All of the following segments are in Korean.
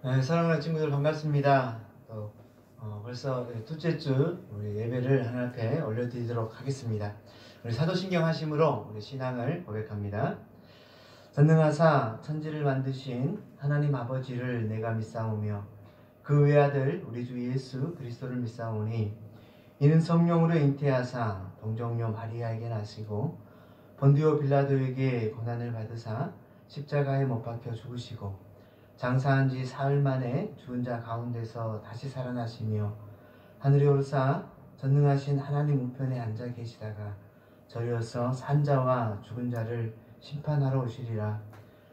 네, 사랑하는 친구들 반갑습니다. 또 벌써 둘째 주 우리 예배를 하나님 앞에 올려드리도록 하겠습니다. 우리 사도신경 하심으로 우리 신앙을 고백합니다. 전능하사 천지를 만드신 하나님 아버지를 내가 믿사오며 그 외아들 우리 주 예수 그리스도를 믿사오니 이는 성령으로 잉태하사 동정녀 마리아에게 나시고 본디오 빌라도에게 고난을 받으사 십자가에 못 박혀 죽으시고 장사한 지 사흘 만에 죽은 자 가운데서 다시 살아나시며 하늘에 오르사 전능하신 하나님 우편에 앉아 계시다가 저리어서 산자와 죽은 자를 심판하러 오시리라.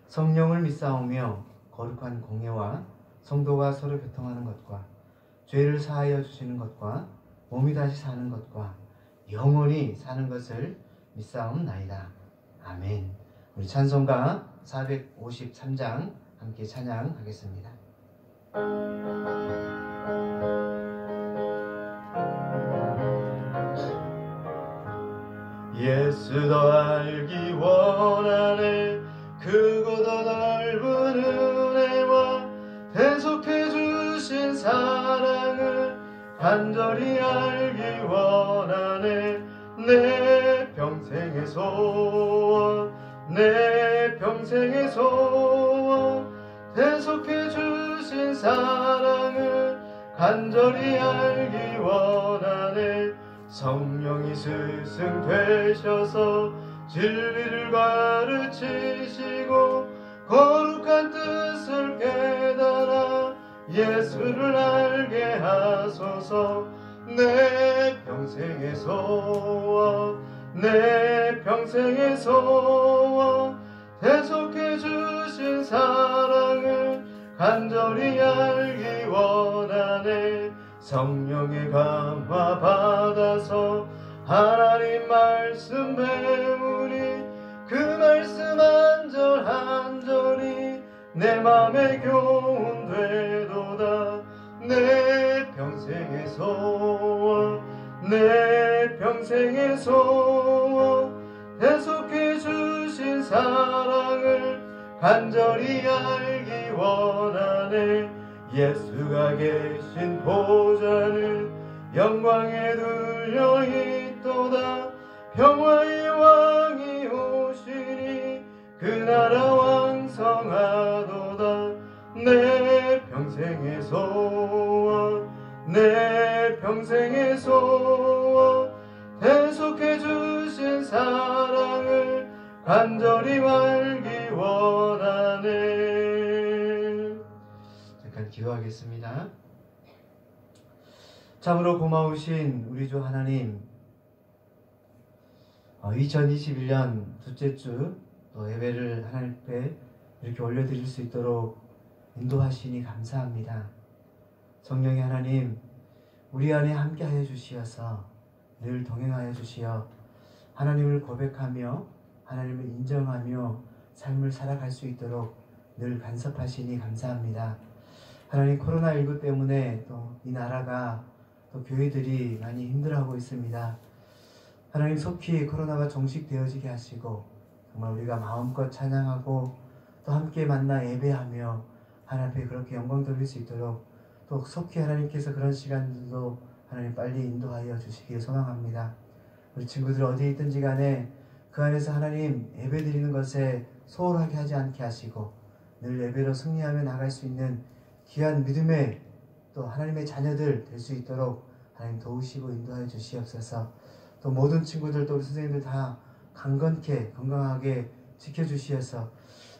성령을 믿사오며 거룩한 공예와 성도가 서로 교통하는 것과 죄를 사하여 주시는 것과 몸이 다시 사는 것과 영원히 사는 것을 믿사옵나이다. 아멘. 우리 찬송가 453장 함께 찬양하겠습니다. 예수 더 알기 원하네. 크고 더 넓은 은혜와 대속해 주신 사랑을 간절히 알기 원하네. 내 평생의 소원, 내 평생의 소원, 대속해 주신 사랑을 간절히 알기 원하네. 성령이 스승 되셔서 진리를 가르치시고 거룩한 뜻을 깨달아 예수를 알게 하소서. 내 평생의 소원, 내 평생의 소원, 대속해 주신 사랑을 간절히 알기 원하네. 성령의 감화 받아서 하나님 말씀 배우니 그 말씀 한 절 한 절이 내 맘에 교훈 되도다. 내 평생의 소원, 내 평생의 소원, 대속해 주신 사랑을 간절히 알기 원하네. 예수가 계신 보좌는 영광에 들려 있도다. 평화의 왕이 오시니 그 나라 왕성하도다. 내 평생의 소원, 내 평생의 소원, 대속해 주신 사랑을 간절히 알기 원하네. 잠깐 기도하겠습니다. 참으로 고마우신 우리 주 하나님, 2021년 둘째 주 예배를 하나님 앞에 이렇게 올려드릴 수 있도록 인도하시니 감사합니다. 성령의 하나님, 우리 안에 함께하여 주시어서 늘 동행하여 주시어 하나님을 고백하며 하나님을 인정하며 삶을 살아갈 수 있도록 늘 간섭하시니 감사합니다. 하나님, 코로나19 때문에 또 이 나라가 또 교회들이 많이 힘들어하고 있습니다. 하나님, 속히 코로나가 종식되어지게 하시고 정말 우리가 마음껏 찬양하고 또 함께 만나 예배하며 하나님 앞에 그렇게 영광 돌릴 수 있도록 또 속히 하나님께서 그런 시간들도 하나님 빨리 인도하여 주시길 소망합니다. 우리 친구들 어디에 있든지 간에 그 안에서 하나님 예배 드리는 것에 소홀하게 하지 않게 하시고 늘 예배로 승리하며 나갈 수 있는 귀한 믿음의 또 하나님의 자녀들 될 수 있도록 하나님 도우시고 인도하여 주시옵소서. 또 모든 친구들 또 우리 선생님들 다 강건케 건강하게 지켜주시어서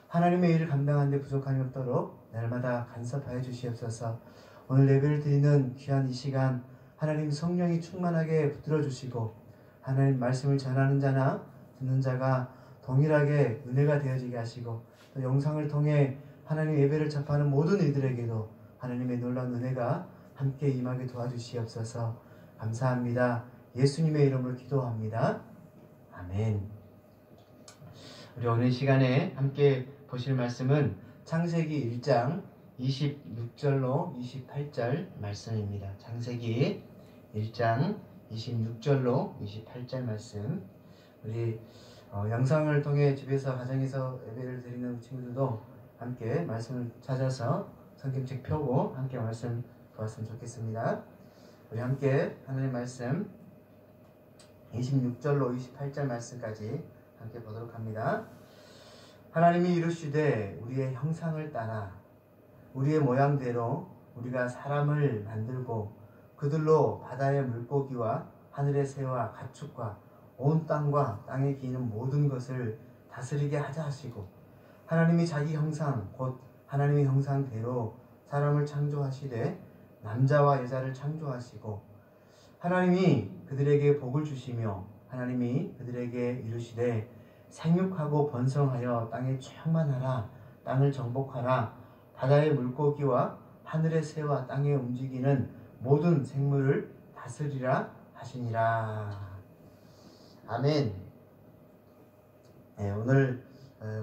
하나님의 일을 감당하는 데 부족함이 없도록 날마다 간섭하여 주시옵소서. 오늘 예배를 드리는 귀한 이 시간 하나님 성령이 충만하게 붙들어 주시고 하나님 말씀을 전하는 자나 듣는 자가 동일하게 은혜가 되어지게 하시고 또 영상을 통해 하나님 예배를 접하는 모든 이들에게도 하나님의 놀라운 은혜가 함께 임하게 도와주시옵소서. 감사합니다. 예수님의 이름으로 기도합니다. 아멘. 우리 오늘 시간에 함께 보실 말씀은 창세기 1장 26절로 28절 말씀입니다. 창세기 1장 26절로 28절 말씀. 우리 영상을 통해 집에서 가정에서 예배를 드리는 친구들도 함께 말씀을 찾아서 성경책 펴고 함께 말씀 보았으면 좋겠습니다. 우리 함께 하나님 말씀 26절로 28절 말씀까지 함께 보도록 합니다. 하나님이 이르시되 우리의 형상을 따라 우리의 모양대로 우리가 사람을 만들고 그들로 바다의 물고기와 하늘의 새와 가축과 온 땅과 땅에 기는 모든 것을 다스리게 하자 하시고, 하나님이 자기 형상 곧 하나님의 형상대로 사람을 창조하시되 남자와 여자를 창조하시고, 하나님이 그들에게 복을 주시며 하나님이 그들에게 이르시되 생육하고 번성하여 땅에 충만하라, 땅을 정복하라, 바다의 물고기와 하늘의 새와 땅에 움직이는 모든 생물을 다스리라 하시니라. 아멘. 네, 오늘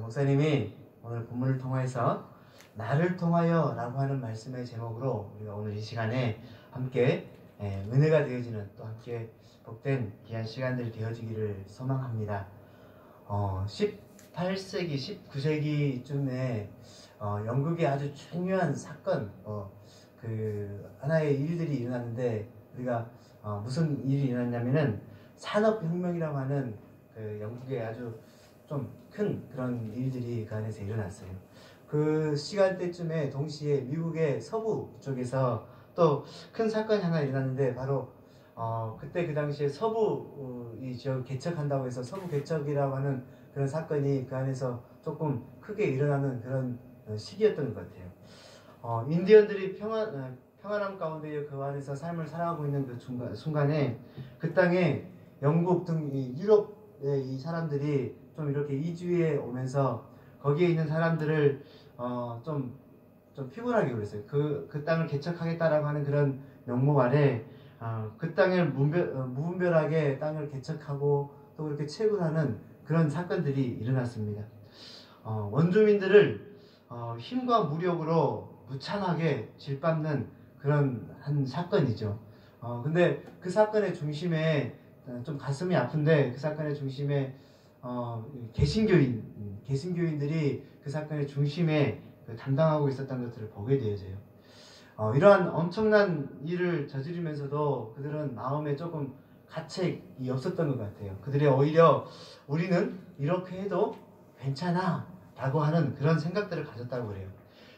목사님이 오늘 본문을 통해서 나를 통하여 라고 하는 말씀의 제목으로 우리가 오늘 이 시간에 함께 은혜가 되어지는, 또 함께 복된 귀한 시간들이 되어지기를 소망합니다. 18세기, 19세기쯤에 영국의 아주 중요한 사건, 그 하나의 일들이 일어났는데, 우리가 무슨 일이 일어났냐면은 산업혁명이라고 하는 그 영국의 아주 좀 큰 그런 일들이 그 안에서 일어났어요. 그 시간대쯤에 동시에 미국의 서부 쪽에서 또 큰 사건이 하나 일어났는데, 바로 그때 그 당시에 서부 이 지역 개척한다고 해서 서부 개척이라고 하는 그런 사건이 그 안에서 조금 크게 일어나는 그런 시기였던 것 같아요. 인디언들이 평안함 가운데 그 안에서 삶을 살아가고 있는 그 순간에 그 땅에 영국 등 유럽의 이 사람들이 좀 이렇게 이주해 오면서 거기에 있는 사람들을 좀 피곤하게 그랬어요. 그 땅을 개척하겠다라고 하는 그런 명목 아래 그 땅을 무분별하게 땅을 개척하고 또 그렇게 채굴하는 그런 사건들이 일어났습니다. 원주민들을 힘과 무력으로 무참하게 질밟는 그런 한 사건이죠. 근데 그 사건의 중심에 좀 가슴이 아픈데, 그 사건의 중심에 개신교인들이 그 사건의 중심에 담당하고 있었던 것들을 보게 되어져요. 이러한 엄청난 일을 저지르면서도 그들은 마음에 조금 가책이 없었던 것 같아요. 그들이 오히려 우리는 이렇게 해도 괜찮아 라고 하는 그런 생각들을 가졌다고 그래요.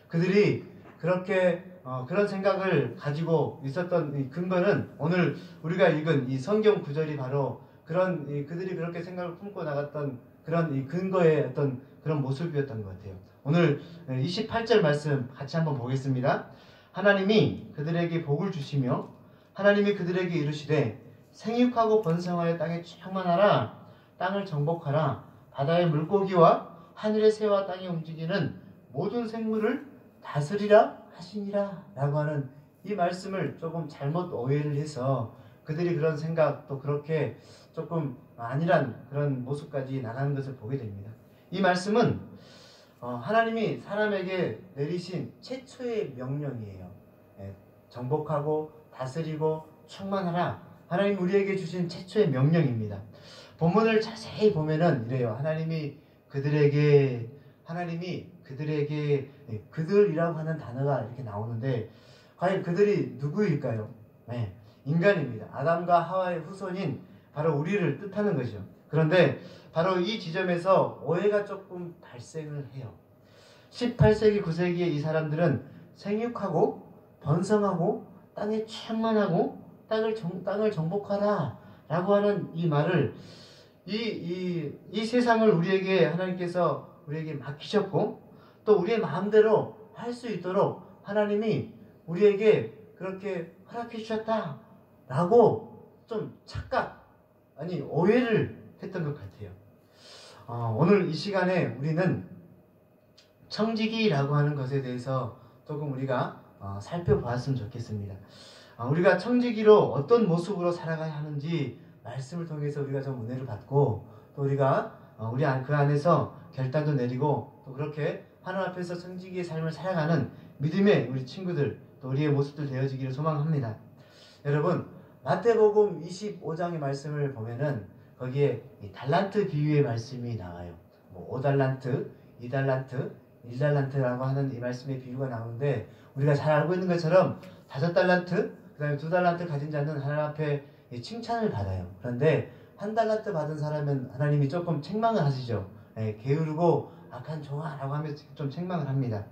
그들이 그렇게 그런 생각을 가지고 있었던 이 근거는 오늘 우리가 읽은 이 성경 구절이 바로 그런 그들이 그렇게 생각을 품고 나갔던 그런 이 근거의 어떤 그런 모습이었던 것 같아요. 오늘 28절 말씀 같이 한번 보겠습니다. 하나님이 그들에게 복을 주시며 하나님이 그들에게 이르시되 생육하고 번성하여 땅에 충만하라, 땅을 정복하라, 바다의 물고기와 하늘의 새와 땅에 움직이는 모든 생물을 다스리라 하시니라 라고 하는 이 말씀을 조금 잘못 오해를 해서 그들이 그런 생각, 또 그렇게 조금 아니란 그런 모습까지 나가는 것을 보게 됩니다. 이 말씀은 하나님이 사람에게 내리신 최초의 명령이에요. 정복하고 다스리고 충만하라, 하나님 우리에게 주신 최초의 명령입니다. 본문을 자세히 보면은 이래요. 하나님이 그들에게 그들이라고 하는 단어가 이렇게 나오는데, 과연 그들이 누구일까요? 인간입니다. 아담과 하와의 후손인 바로 우리를 뜻하는 것이죠. 그런데 바로 이 지점에서 오해가 조금 발생을 해요. 18세기, 9세기의 이 사람들은 생육하고 번성하고 땅에 충만하고 땅을 정복하라 라고 하는 이 말을 이 세상을 우리에게 하나님께서 우리에게 맡기셨고, 또 우리의 마음대로 할 수 있도록 하나님이 우리에게 그렇게 허락해 주셨다 라고 좀 오해를 했던 것 같아요. 오늘 이 시간에 우리는 청지기라고 하는 것에 대해서 조금 우리가 살펴보았으면 좋겠습니다. 우리가 청지기로 어떤 모습으로 살아가야 하는지 말씀을 통해서 우리가 좀 은혜를 받고, 또 우리가 그 안에서 결단도 내리고, 또 그렇게 하나님 앞에서 청지기의 삶을 살아가는 믿음의 우리 친구들, 또 우리의 모습들 되어지기를 소망합니다. 여러분, 마태복음 25장의 말씀을 보면은 거기에 이 달란트 비유의 말씀이 나와요. 5달란트, 2달란트, 1달란트라고 하는 이 말씀의 비유가 나오는데, 우리가 잘 알고 있는 것처럼 5달란트, 그 다음에 2달란트 가진 자는 하나님 앞에 칭찬을 받아요. 그런데 1달란트 받은 사람은 하나님이 조금 책망을 하시죠. 게으르고 악한 종아라고 하면서 좀 책망을 합니다.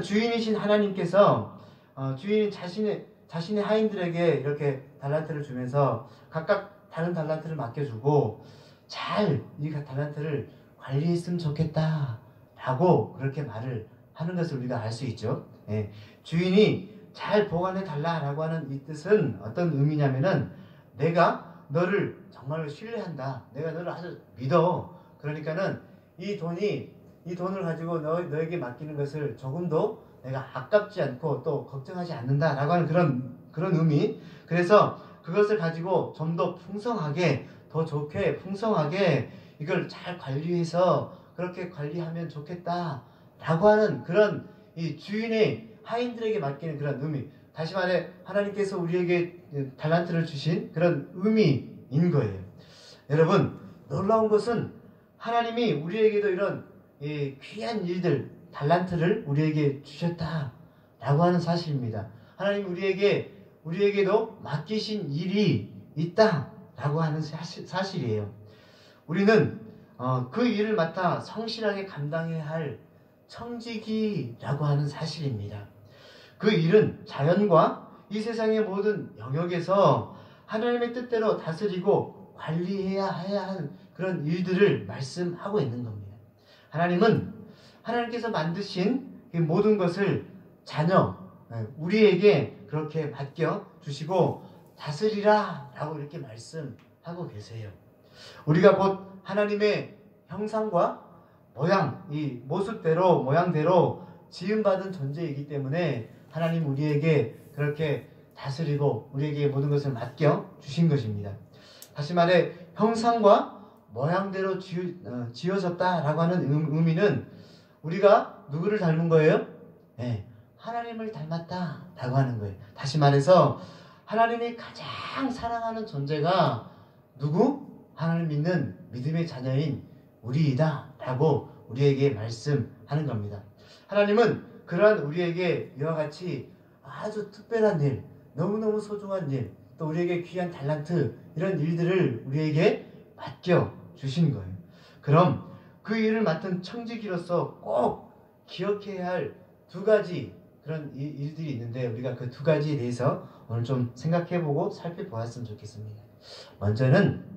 주인이신 하나님께서 주인이 자신의 하인들에게 이렇게 달란트를 주면서 각각 다른 달란트를 맡겨주고 잘 이 달란트를 관리했으면 좋겠다 라고 그렇게 말을 하는 것을 우리가 알 수 있죠. 주인이 잘 보관해 달라라고 하는 이 뜻은 어떤 의미냐면은, 내가 너를 정말로 신뢰한다, 내가 너를 아주 믿어, 그러니까는 이 돈을 가지고 너에게 맡기는 것을 조금도 내가 아깝지 않고 또 걱정하지 않는다라고 하는 그런 의미. 그래서 그것을 가지고 좀 더 풍성하게, 더 좋게 풍성하게 이걸 잘 관리해서 그렇게 관리하면 좋겠다라고 하는 그런 이 주인의 하인들에게 맡기는 그런 의미. 다시 말해 하나님께서 우리에게 달란트를 주신 그런 의미인 거예요. 여러분, 놀라운 것은 하나님이 우리에게도 이런 귀한 일들, 달란트를 우리에게 주셨다라고 하는 사실입니다. 하나님 우리에게도 맡기신 일이 있다라고 하는 사실이에요. 우리는 그 일을 맡아 성실하게 감당해야 할 청지기라고 하는 사실입니다. 그 일은 자연과 이 세상의 모든 영역에서 하나님의 뜻대로 다스리고 관리해야 하는 그런 일들을 말씀하고 있는 겁니다. 하나님께서 만드신 이 모든 것을 우리에게 그렇게 맡겨주시고 다스리라 라고 이렇게 말씀하고 계세요. 우리가 곧 하나님의 형상과 이 모양대로 지음받은 존재이기 때문에 하나님 우리에게 그렇게 다스리고 우리에게 모든 것을 맡겨주신 것입니다. 다시 말해 형상과 모양대로 지어졌다라고 하는 의미는 우리가 누구를 닮은 거예요? 하나님을 닮았다라고 하는 거예요. 다시 말해서 하나님이 가장 사랑하는 존재가 누구? 하나님 믿는 믿음의 자녀인 우리이다 라고 우리에게 말씀하는 겁니다. 하나님은 그러한 우리에게 이와 같이 아주 특별한 일, 너무너무 소중한 일, 또 우리에게 귀한 달란트, 이런 일들을 우리에게 맡겨주신 거예요. 그럼 그 일을 맡은 청지기로서 꼭 기억해야 할 2가지 그런 일들이 있는데, 우리가 그 2가지에 대해서 오늘 좀 생각해보고 살펴보았으면 좋겠습니다. 먼저는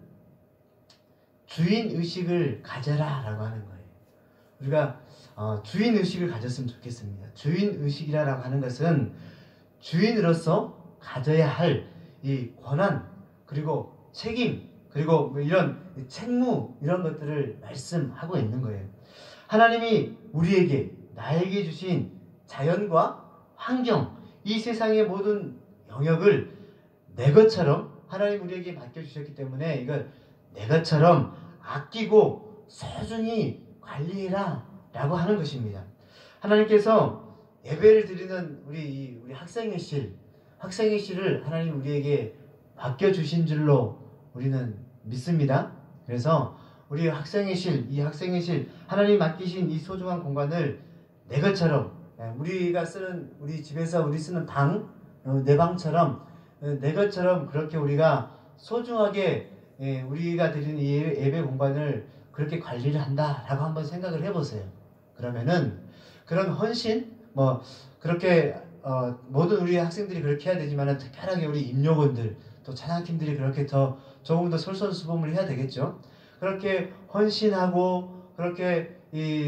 주인의식을 가져라 라고 하는 거예요. 우리가 주인의식을 가졌으면 좋겠습니다. 주인의식이라고 하는 것은 주인으로서 가져야 할 이 권한, 그리고 책임, 그리고 이런 책무, 이런 것들을 말씀하고 있는 거예요. 하나님이 나에게 주신 자연과 환경, 이 세상의 모든 영역을 내 것처럼 하나님 우리에게 맡겨주셨기 때문에 이걸 내 것처럼 아끼고 소중히 관리해라 라고 하는 것입니다. 하나님께서 예배를 드리는 우리 학생의 실을 하나님 우리에게 맡겨주신 줄로 우리는 믿습니다. 그래서 우리 학생의 실, 하나님 맡기신 이 소중한 공간을 내 것처럼, 우리가 쓰는, 우리 집에서 우리 쓰는 내 방처럼, 내 것처럼 그렇게 우리가 소중하게 우리가 드리는 이 예배 공간을 그렇게 관리를 한다라고 한번 생각을 해보세요. 그러면은 그런 헌신, 그렇게 모든 우리 학생들이 그렇게 해야 되지만 특별하게 우리 임요원들, 또 찬양팀들이 그렇게 조금 더 솔선수범을 해야 되겠죠. 그렇게 헌신하고 그렇게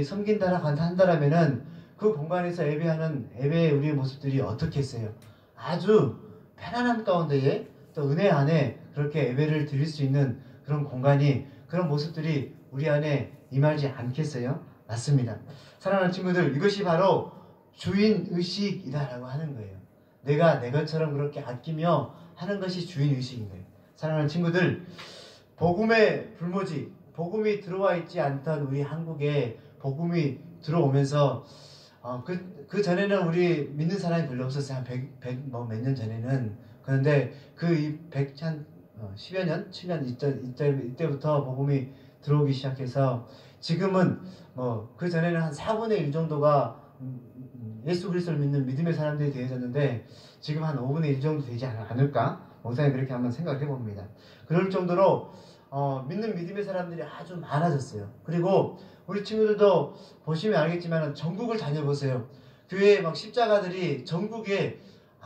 섬긴다라고 한다라면은 그 공간에서 예배의 우리의 모습들이 어떻겠어요? 아주 편안함 가운데에 또 은혜 안에 그렇게 예배를 드릴 수 있는 그런 공간이, 그런 모습들이 우리 안에 임하지 않겠어요? 맞습니다. 사랑하는 친구들, 이것이 바로 주인의식이다라고 하는 거예요. 내가 내 것처럼 그렇게 아끼며 하는 것이 주인의식인 거예요. 사랑하는 친구들, 복음의 불모지, 복음이 들어와 있지 않던 우리 한국에 복음이 들어오면서 그 전에는 우리 믿는 사람이 별로 없었어요. 몇 년 전에는. 그런데 그 10여 년, 7년 이때부터 복음이 들어오기 시작해서 지금은 뭐 그 전에는 한 4분의 1 정도가 예수 그리스도를 믿는 믿음의 사람들이 되어졌는데 지금 한 5분의 1 정도 되지 않을까? 목사님 그렇게 한번 생각을 해봅니다. 그럴 정도로 믿는 믿음의 사람들이 아주 많아졌어요. 그리고 우리 친구들도 보시면 알겠지만 전국을 다녀보세요. 교회 막 십자가들이 전국에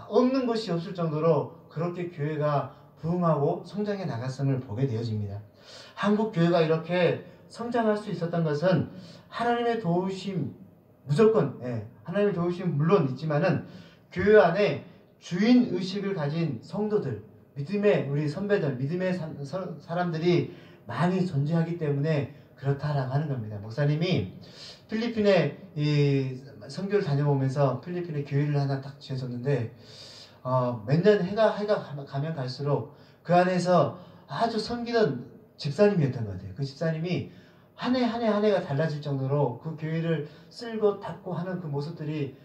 없는 곳이 없을 정도로 그렇게 교회가 부흥하고 성장해 나갔음을 보게 되어집니다. 한국 교회가 이렇게 성장할 수 있었던 것은 하나님의 도우심 무조건 하나님의 도우심 물론 있지만은 교회 안에 주인 의식을 가진 성도들, 믿음의 우리 선배들, 믿음의 사람들이 많이 존재하기 때문에 그렇다라고 하는 겁니다. 목사님이 필리핀에 이 선교를 다녀오면서 필리핀에 교회를 하나 딱 지어줬는데 몇 년 해가 가면 갈수록 그 안에서 아주 섬기던 집사님이었던 것 같아요. 그 집사님이 한 해가 달라질 정도로 그 교회를 쓸고 닦고 하는 그 모습들이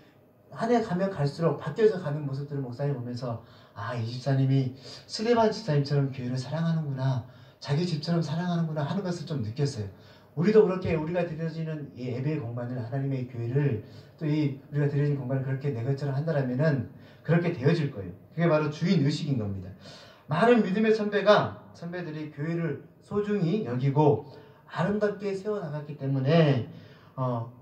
한 해 가면 갈수록 바뀌어서 가는 모습들을 목사님 보면서 이 집사님이 스데반 집사님처럼 교회를 사랑하는구나, 자기 집처럼 사랑하는구나 하는 것을 좀 느꼈어요. 우리도 그렇게 우리가 드려지는 이 예배의 공간을, 하나님의 교회를 또 이 우리가 드려진 공간을 그렇게 내 것처럼 한다라면은 그렇게 되어질 거예요. 그게 바로 주인 의식인 겁니다. 많은 믿음의 선배들이 교회를 소중히 여기고 아름답게 세워나갔기 때문에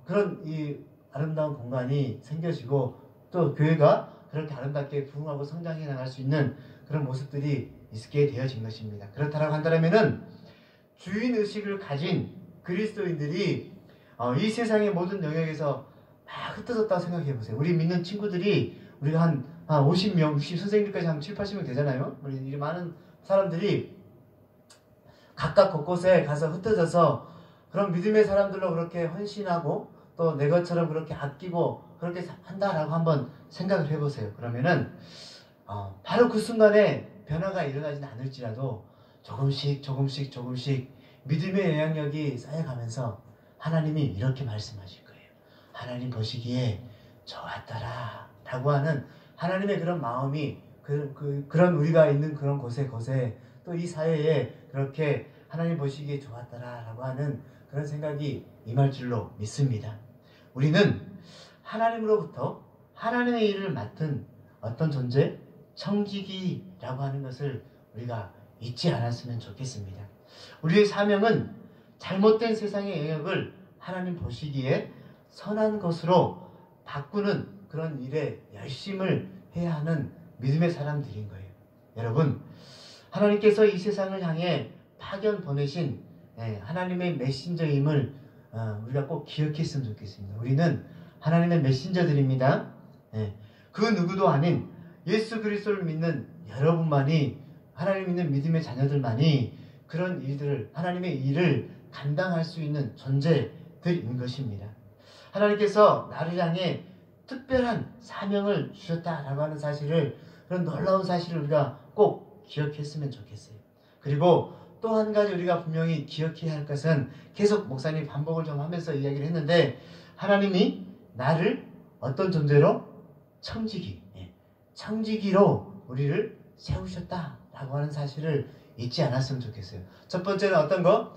그런 이 아름다운 공간이 생겨지고 또 교회가 그렇게 아름답게 부흥하고 성장해 나갈 수 있는 그런 모습들이 있게 되어진 것입니다. 그렇다라고 한다면은 주인의식을 가진 그리스도인들이 이 세상의 모든 영역에서 막 흩어졌다고 생각해 보세요. 우리 믿는 친구들이 우리가 한 50명, 60 선생님까지 한 7, 80명 되잖아요. 우리 이 많은 사람들이 각각 곳곳에 가서 흩어져서 그런 믿음의 사람들로 그렇게 헌신하고 또 내 것처럼 그렇게 아끼고 그렇게 한다라고 한번 생각을 해보세요. 그러면은 바로 그 순간에 변화가 일어나지는 않을지라도 조금씩 믿음의 영향력이 쌓여가면서 하나님이 이렇게 말씀하실 거예요. 하나님 보시기에 좋았더라 라고 하는 하나님의 그런 마음이 그런 우리가 있는 그런 곳에 또 이 사회에 그렇게 하나님 보시기에 좋았더라 라고 하는 그런 생각이 임할 줄로 믿습니다. 우리는 하나님으로부터 하나님의 일을 맡은 어떤 존재? 청지기라고 하는 것을 우리가 잊지 않았으면 좋겠습니다. 우리의 사명은 잘못된 세상의 영역을 하나님 보시기에 선한 것으로 바꾸는 그런 일에 열심을 해야 하는 믿음의 사람들인 거예요. 여러분, 하나님께서 이 세상을 향해 파견 보내신 하나님의 메신저임을 우리가 꼭 기억했으면 좋겠습니다. 우리는 하나님의 메신저들입니다. 그 누구도 아닌 예수 그리스도를 믿는 여러분만이, 하나님 믿는 믿음의 자녀들만이 그런 일들을, 하나님의 일을 감당할 수 있는 존재들인 것입니다. 하나님께서 나를 향해 특별한 사명을 주셨다라고 하는 사실을, 그런 놀라운 사실을 우리가 꼭 기억했으면 좋겠어요. 그리고 또 한 가지 우리가 분명히 기억해야 할 것은, 계속 목사님 반복을 좀 하면서 이야기를 했는데, 하나님이 나를 어떤 존재로? 청지기로 우리를 세우셨다라고 하는 사실을 잊지 않았으면 좋겠어요. 첫 번째는 어떤 거?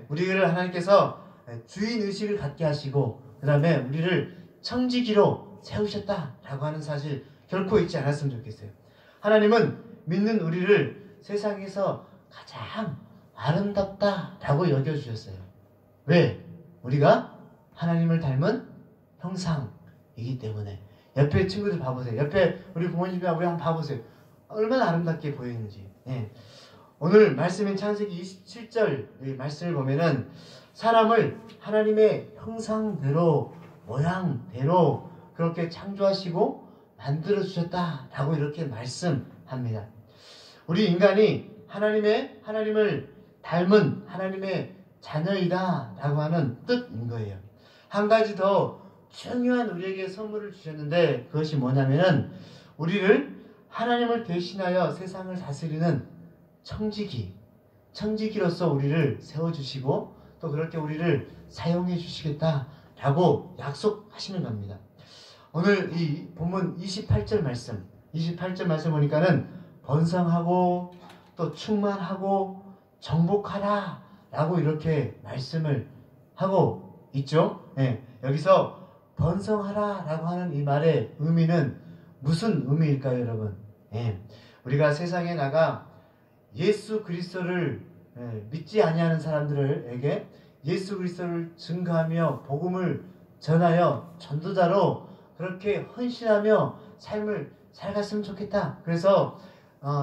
우리를 하나님께서 주인의식을 갖게 하시고, 그 다음에 우리를 청지기로 세우셨다라고 하는 사실 결코 잊지 않았으면 좋겠어요. 하나님은 믿는 우리를 세상에서 가장 아름답다라고 여겨주셨어요. 왜? 우리가 하나님을 닮은 형상이기 때문에. 옆에 친구들 봐보세요. 옆에 우리 부모님이랑 우리 한번 봐보세요. 얼마나 아름답게 보이는지. 오늘 말씀인 창세기 27절 말씀을 보면은 사람을 하나님의 형상대로, 모양대로 그렇게 창조하시고 만들어주셨다라고 이렇게 말씀합니다. 우리 인간이 하나님을 닮은 하나님의 자녀이다라고 하는 뜻인 거예요. 한 가지 더 중요한 우리에게 선물을 주셨는데, 그것이 뭐냐면은 우리를 하나님을 대신하여 세상을 다스리는 청지기로서 우리를 세워주시고 또 그렇게 우리를 사용해 주시겠다라고 약속하시는 겁니다. 오늘 이 본문 28절 말씀 보니까는 번성하고 또 충만하고 정복하라 라고 이렇게 말씀을 하고 있죠. 예, 여기서 번성하라 라고 하는 이 말의 의미는 무슨 의미일까요, 여러분? 예, 우리가 세상에 나가 예수 그리스도를 믿지 아니하는 사람들에게 예수 그리스도를 증거하며 복음을 전하여 전도자로 그렇게 헌신하며 삶을 살갔으면 좋겠다. 그래서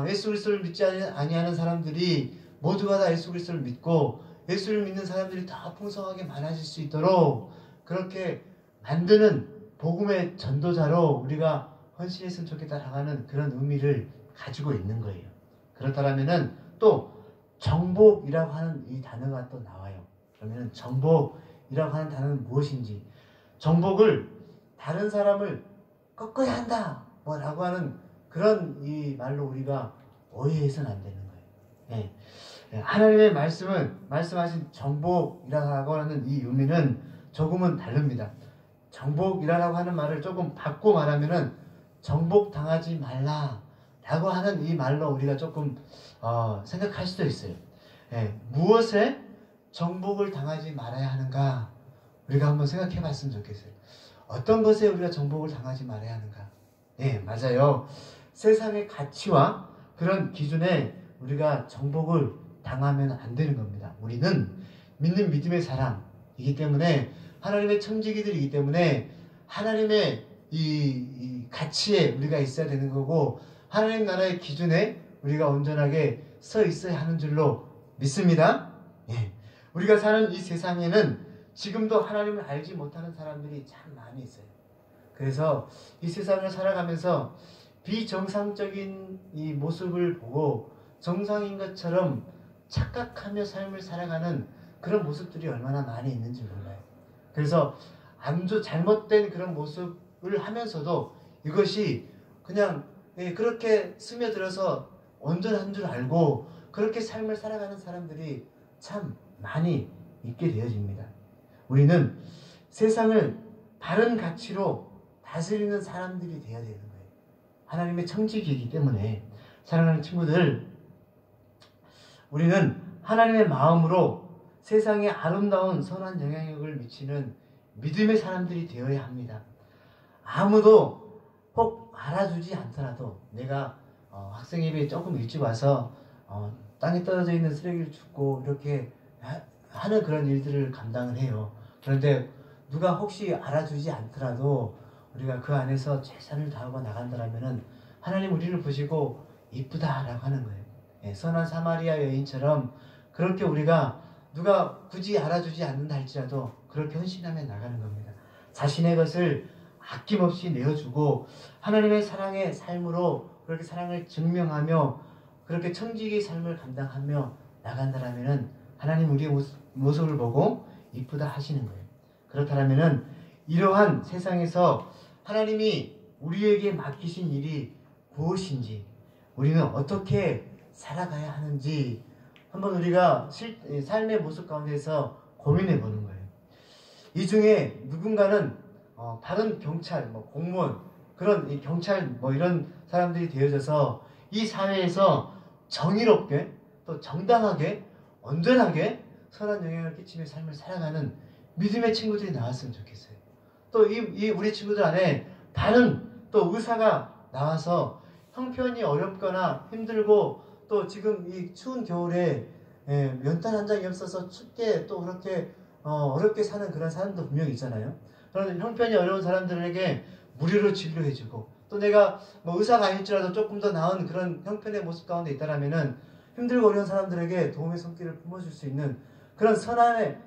예수 그리스도를 믿지 아니하는 사람들이 모두가 다 예수 그리스도를 믿고 예수를 믿는 사람들이 더 풍성하게 많아질 수 있도록 그렇게 만드는 복음의 전도자로 우리가 헌신했으면 좋겠다라고 하는 그런 의미를 가지고 있는 거예요. 그렇다면은 또 정복이라고 하는 이 단어가 또 나와요. 그러면 정복이라고 하는 단어는 무엇인지, 정복을 다른 사람을 꺾어야 한다 뭐라고 하는 그런 이 말로 우리가 오해해서는 안 되는 거예요. 예. 하나님의 말씀하신 정복이라고 하는 이 의미는 조금은 다릅니다. 정복이라고 하는 말을 조금 바꿔 말하면은 정복당하지 말라라고 하는 이 말로 우리가 조금 생각할 수도 있어요. 예. 무엇에 정복을 당하지 말아야 하는가 우리가 한번 생각해 봤으면 좋겠어요. 어떤 것에 우리가 정복을 당하지 말아야 하는가? 네, 맞아요. 세상의 가치와 그런 기준에 우리가 정복을 당하면 안 되는 겁니다. 우리는 믿는 믿음의 사람이기 때문에 하나님의 청지기들이기 때문에 하나님의 이 가치에 우리가 있어야 되는 거고 하나님 나라의 기준에 우리가 온전하게 서 있어야 하는 줄로 믿습니다. 예. 우리가 사는 이 세상에는 지금도 하나님을 알지 못하는 사람들이 참 많이 있어요. 그래서 이 세상을 살아가면서 비정상적인 이 모습을 보고 정상인 것처럼 착각하며 삶을 살아가는 그런 모습들이 얼마나 많이 있는지 몰라요. 그래서 아주 잘못된 그런 모습을 하면서도 이것이 그냥 그렇게 스며들어서 온전한 줄 알고 그렇게 삶을 살아가는 사람들이 참 많이 있게 되어집니다. 우리는 세상을 바른 가치로 다스리는 사람들이 되어야 되는 거예요. 하나님의 청지기이기 때문에 사랑하는 친구들, 우리는 하나님의 마음으로 세상에 아름다운 선한 영향력을 미치는 믿음의 사람들이 되어야 합니다. 아무도 꼭 알아주지 않더라도 내가 학생예배 조금 일찍 와서 땅에 떨어져 있는 쓰레기를 줍고 이렇게 하는 그런 일들을 감당을 해요. 그런데 누가 혹시 알아주지 않더라도 우리가 그 안에서 최선을 다하고 나간다면은 하나님 우리를 보시고 이쁘다라고 하는 거예요. 예, 선한 사마리아 여인처럼 그렇게 우리가 누가 굳이 알아주지 않는다 할지라도 그렇게 헌신하며 나가는 겁니다. 자신의 것을 아낌없이 내어주고 하나님의 사랑의 삶으로 그렇게 사랑을 증명하며 그렇게 청지기의 삶을 감당하며 나간다라면은 하나님 우리의 모습을 보고 이쁘다 하시는 거예요. 그렇다면은 이러한 세상에서 하나님이 우리에게 맡기신 일이 무엇인지 우리는 어떻게 살아가야 하는지 한번 우리가 삶의 모습 가운데서 고민해 보는 거예요. 이 중에 누군가는 다른 경찰, 공무원, 그런 이 경찰 이런 사람들이 되어져서 이 사회에서 정의롭게 또 정당하게 온전하게 선한 영향을 끼치며 삶을 살아가는 믿음의 친구들이 나왔으면 좋겠어요. 또 이 우리 친구들 안에 다른 또 의사가 나와서 형편이 어렵거나 힘들고 또 지금 이 추운 겨울에 면탄 한 장이 없어서 춥게 또 그렇게 어렵게 사는 그런 사람도 분명히 있잖아요. 그런 형편이 어려운 사람들에게 무료로 진료해주고 또 내가 의사가 아닐지라도 조금 더 나은 그런 형편의 모습 가운데 있다라면은 힘들고 어려운 사람들에게 도움의 손길을 품어줄 수 있는 그런 선함의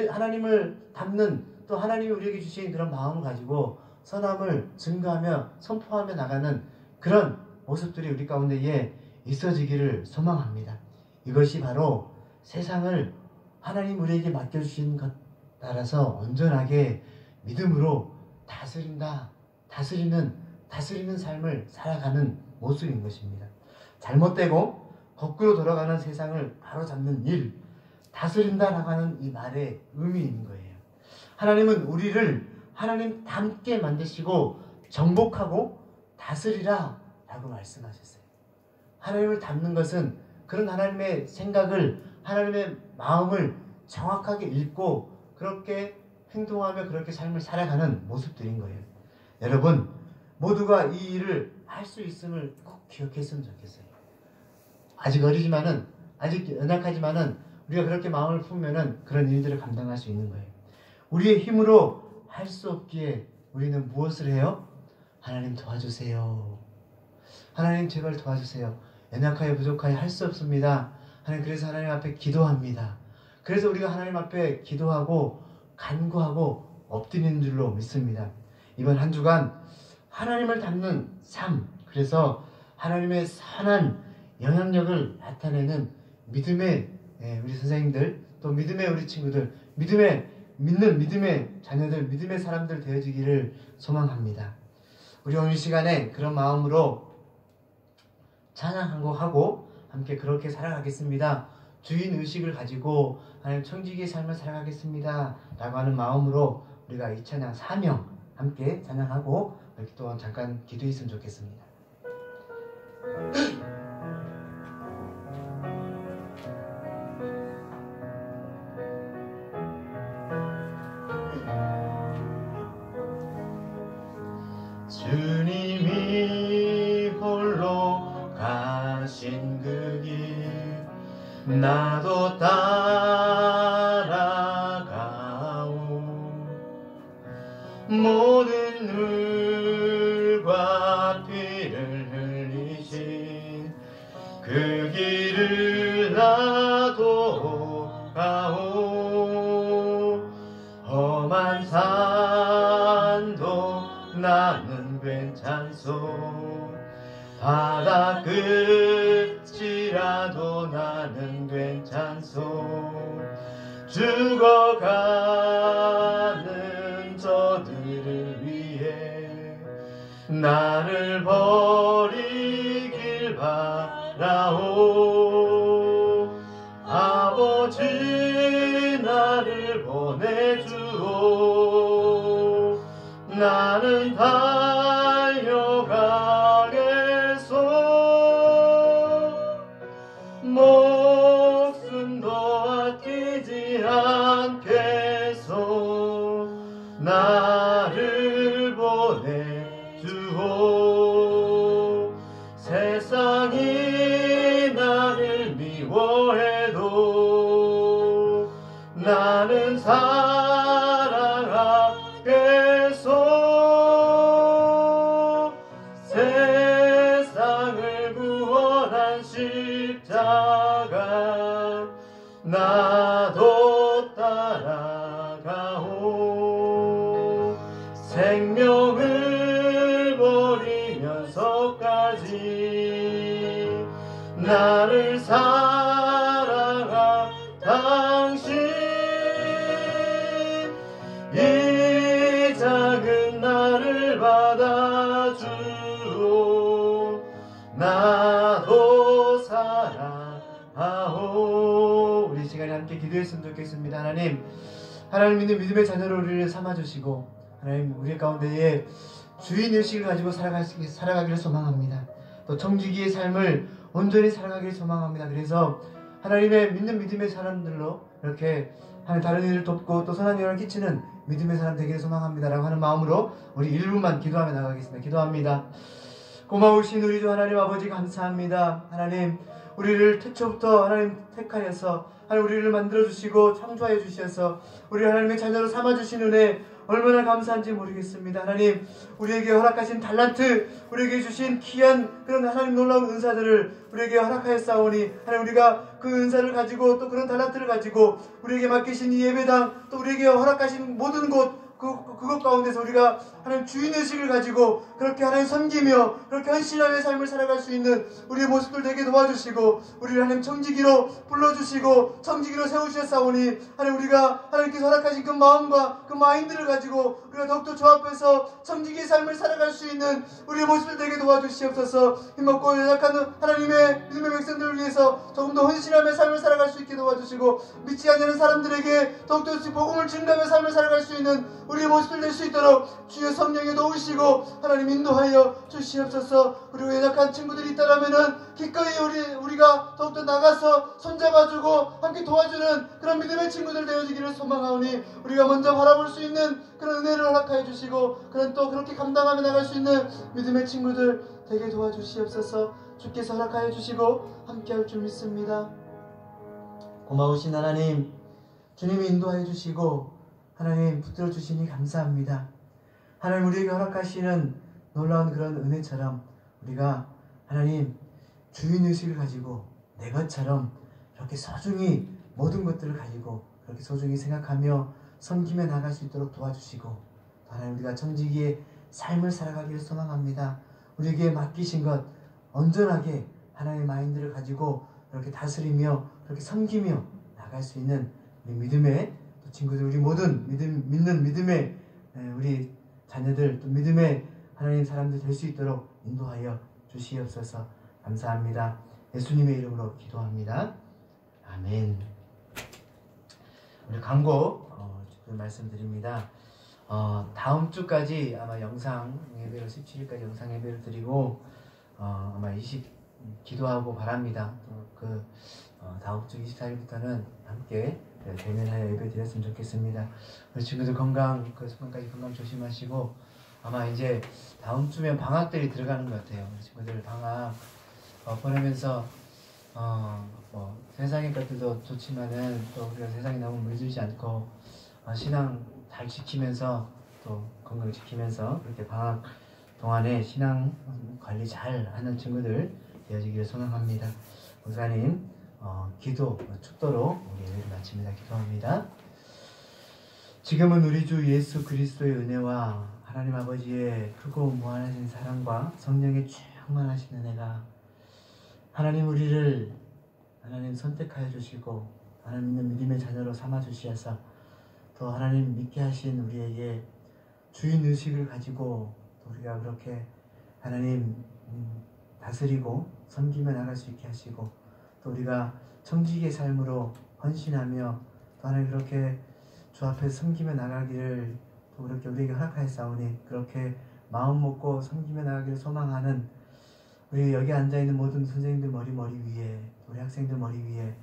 하나님을 닮는 또 하나님이 우리에게 주신 그런 마음을 가지고 선함을 증거하며 선포하며 나가는 그런 모습들이 우리 가운데에 있어지기를 소망합니다. 이것이 바로 세상을 하나님 우리에게 맡겨주신 것 따라서 온전하게 믿음으로 다스리는 삶을 살아가는 모습인 것입니다. 잘못되고 거꾸로 돌아가는 세상을 바로잡는 일, 다스린다라고 하는 이 말의 의미인 거예요. 하나님은 우리를 하나님 닮게 만드시고 정복하고 다스리라 라고 말씀하셨어요. 하나님을 닮는 것은 그런 하나님의 생각을 하나님의 마음을 정확하게 읽고 그렇게 행동하며 그렇게 삶을 살아가는 모습들인 거예요. 여러분 모두가 이 일을 할 수 있음을 꼭 기억했으면 좋겠어요. 아직 어리지만은, 아직 연약하지만은 우리가 그렇게 마음을 품으면은 그런 일들을 감당할 수 있는 거예요. 우리의 힘으로 할 수 없기에 우리는 무엇을 해요? 하나님 도와주세요. 하나님 제발 도와주세요. 연약하여 부족하여 할 수 없습니다. 하나님, 그래서 하나님 앞에 기도합니다. 그래서 우리가 하나님 앞에 기도하고 간구하고 엎드리는 줄로 믿습니다. 이번 한 주간 하나님을 닮는 삶, 그래서 하나님의 선한 영향력을 나타내는 믿음의 우리 선생님들, 또 믿음의 우리 친구들, 믿는 믿음의 자녀들, 믿음의 사람들 되어지기를 소망합니다. 우리 오늘 시간에 그런 마음으로 찬양 한 곡 하고 함께 그렇게 살아가겠습니다. 주인 의식을 가지고 하나님 청지기의 삶을 살아가겠습니다 라고 하는 마음으로 우리가 이 찬양 사명 함께 찬양하고 이렇게 또 잠깐 기도했으면 좋겠습니다. 주님이 홀로 가신 그 길 나도 따라가오. 모든 눈물과 피를 흘리신 그 길을 나도 가오. 험한 산도 나는 괜찮소. 바다 끝이라도 나는 괜찮소. 죽어가는 저들을 위해 나를 버리길 바라오. 아버지 나를 보내주오. 나는 달려가겠소. 목숨도 아끼지 않겠소. 나를 보내주오. 세상이 나를 미워해도 나는 사랑하겠소. 세상을 구원한 십자가 나도 따라가오. 생명을 버리면서까지 나를 사랑한 당신, 이 작은 나를 받아주오. 나도 사랑하오. 우리 시간에 함께 기도했으면 좋겠습니다. 하나님 믿는 믿음의 자녀로 우리를 삼아주시고 하나님 우리 가운데에 주인의식을 가지고 살아가기를 소망합니다. 또 청지기의 삶을 온전히 살아가기를 소망합니다. 그래서 하나님의 믿는 믿음의 사람들로 이렇게 다른 일을 돕고 또 선한 영향을 끼치는 믿음의 사람 되기를 소망합니다 라고 하는 마음으로 우리 1분만 기도하며 나가겠습니다. 기도합니다. 고마우신 우리 주 하나님 아버지 감사합니다. 하나님 우리를 태초부터 하나님 택하여서 하나님 우리를 만들어주시고 창조하여 주셔서 우리 하나님의 자녀로 삼아주신 은혜 얼마나 감사한지 모르겠습니다. 하나님 우리에게 허락하신 달란트, 우리에게 주신 귀한 그런 하나님 놀라운 은사들을 우리에게 허락하였사오니 하나님 우리가 그 은사를 가지고 또 그런 달란트를 가지고 우리에게 맡기신 이 예배당 또 우리에게 허락하신 모든 곳 그것 가운데서 우리가 하나님 주인의식을 가지고 그렇게 하나님 섬기며 그렇게 헌신하며 삶을 살아갈 수 있는 우리의 모습들 되게 도와주시고 우리를 하나님 청지기로 불러주시고 청지기로 세우셨사오니 하나님 우리가 하나님께서 허락하신 그 마음과 그 마인드를 가지고 우리가 더욱더 주 앞에서 청지기의 삶을 살아갈 수 있는 우리의 모습들 되게 도와주시옵소서. 힘없고 연약한 하나님의 믿음의 백성들을 위해서 조금 더 헌신하며 삶을 살아갈 수 있게 도와주시고 믿지 않는 사람들에게 더욱더 복음을 증가하며 삶을 살아갈 수 있는 우리의 모습을 낼 수 있도록 주의 성령에 도우시고 하나님 인도하여 주시옵소서. 그리고 연약한 친구들이 있다라면은 기꺼이 우리가 더욱더 나가서 손잡아주고 함께 도와주는 그런 믿음의 친구들 되어지기를 소망하오니 우리가 먼저 바라볼 수 있는 그런 은혜를 허락하여 주시고 그런 또 그렇게 감당하며 나갈 수 있는 믿음의 친구들 되게 도와주시옵소서. 주께서 허락하여 주시고 함께할 줄 믿습니다. 고마우신 하나님, 주님이 인도하여 주시고 하나님 붙들어 주시니 감사합니다. 하나님 우리에게 허락하시는 놀라운 그런 은혜처럼 우리가 하나님 주인의식을 가지고 내 것처럼 이렇게 소중히 모든 것들을 가지고 그렇게 소중히 생각하며 섬기며 나갈 수 있도록 도와주시고 하나님 우리가 청지기의 삶을 살아가기를 소망합니다. 우리에게 맡기신 것 온전하게 하나님의 마인드를 가지고 그렇게 다스리며 그렇게 섬기며 나갈 수 있는 우리 믿음의 친구들, 우리 모든 믿는 믿음의 우리 자녀들, 또 믿음의 하나님 사람들 될 수 있도록 인도하여 주시옵소서. 감사합니다. 예수님의 이름으로 기도합니다. 아멘. 우리 광고 말씀드립니다. 다음 주까지 아마 영상 예배로 17일까지 영상 예배를 드리고 아마 기도하고 바랍니다. 또 다음 주 24일부터는 함께 대면하여 예배 드렸으면 좋겠습니다. 우리 친구들 건강, 그 순간까지 건강 조심하시고 아마 이제 다음 주면 방학들이 들어가는 것 같아요. 우리 친구들 방학 보내면서 뭐 세상의 것들도 좋지만은 또 우리가 세상에 너무 물들지 않고 신앙 잘 지키면서 또 건강 지키면서 그렇게 방학 동안에 신앙 관리 잘 하는 친구들 되어지기를 소망합니다. 목사님 기도 축도로 우리 예배를 마칩니다. 기도합니다. 지금은 우리 주 예수 그리스도의 은혜와 하나님 아버지의 크고 무한하신 사랑과 성령의 충만하신 은혜가 하나님 우리를 하나님 선택하여 주시고 하나님 있는 믿음의 자녀로 삼아 주시어서 또 하나님 믿게 하신 우리에게 주인의식을 가지고 우리가 그렇게 하나님 다스리고 섬기며 나갈 수 있게 하시고 또 우리가 청지기의 삶으로 헌신하며 또 하나님 그렇게 주 앞에서 섬기며 나가기를 또 그렇게 우리에게 허락하였사오니 그렇게 마음 먹고 섬기며 나가기를 소망하는 우리 여기 앉아있는 모든 선생님들 머리 위에 우리 학생들 머리 위에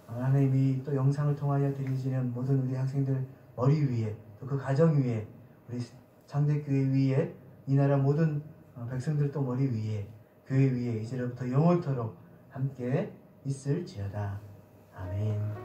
하나님이 또 영상을 통하여 드리시는 모든 우리 학생들 머리 위에 또 그 가정 위에 우리 장대교회 위에 이 나라 모든 백성들 또 머리 위에 교회 위에 이제로부터 영원토록 함께 있을지어다. 아멘.